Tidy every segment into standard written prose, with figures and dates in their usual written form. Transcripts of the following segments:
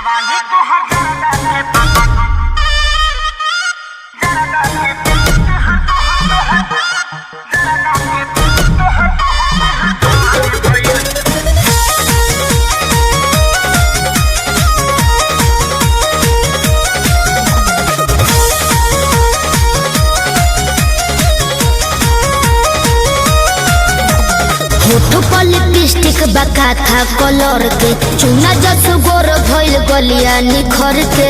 जवानी तो हर जरा के लिपस्टिक बका था कलर के चुना जस गोर भइल गलिया निखर के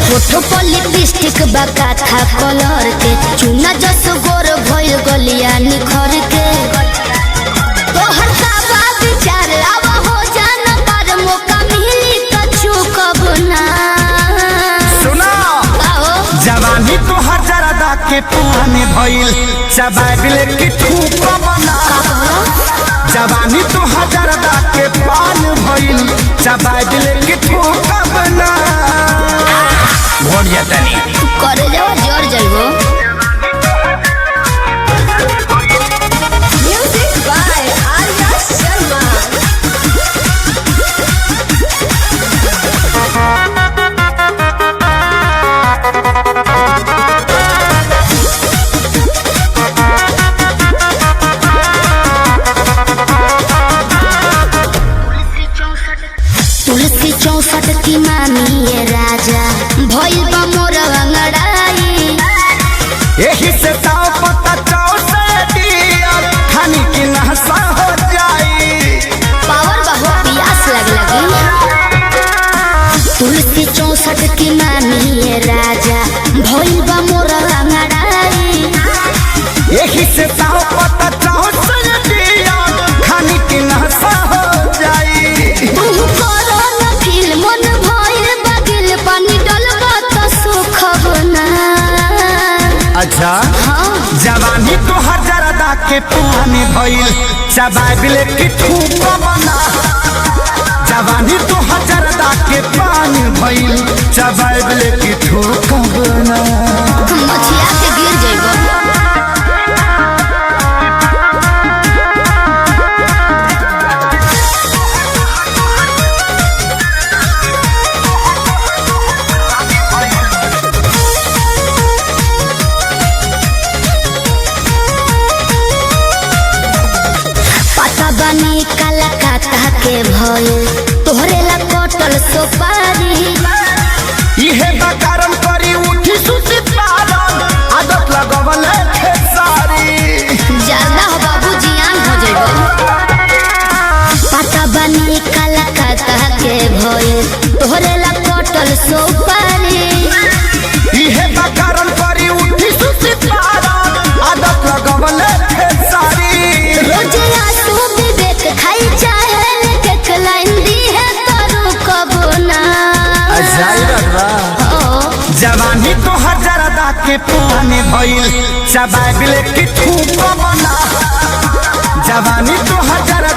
होठो पर लिपस्टिक बका था कलर के चुना जस गोर भइल गलिया निखर के तोहर का विचार अब हो जाना पर मौका मिली कछु कब ना सुना जवानी तो हर जरा के पुराने भइल चबाइल की ठूक बना जवानी तो हजार के पान भइल चबाइल की ठूक बना भोरिया तनी करे जाओ जोर जाइबो म्यूजिक बाय आर्या शर्मा तुलसी 64 की मामी ये राजा भइल बा मोर अंगड़ाई यही से ताव पता चाव से दिया खानी की नहसा हो जाई पावर बहु प्यास लगी तुलसी 64 की मामी ये राजा भइल बा मोर अंगड़ाई यही से ताव पता चाव से दिया खानी की नहसा हो जाई तू करो न फील मन भइल बगिल पानी डलबा त सुख बना अच्छा हाँ जवानी तो हजार के पुराने भइल चबाइल की ठूक बना जवानी तो हजार के पान भइल चबाइल की ठूक बना मछिया के गिर जाइबो बनी काला काका के भइल तोहरे ला कटल सोपारी इहे बकारम करी उठी सुती पारन आदत लगवल खेसारी ज्यादा हो बाबू जियान हो जाइबो पता बनी काला काका के भइल तोहरे ला कटल सोपारी इहे बकारम करी उठी सुती पारन आदत लगवल खेसारी रोज आंसू विवेक खाई चाहे के लाइन दी है करू कब ना जवानी तो हजार के पुराने भइल चबाइल की ठूक बना जवानी तो हजार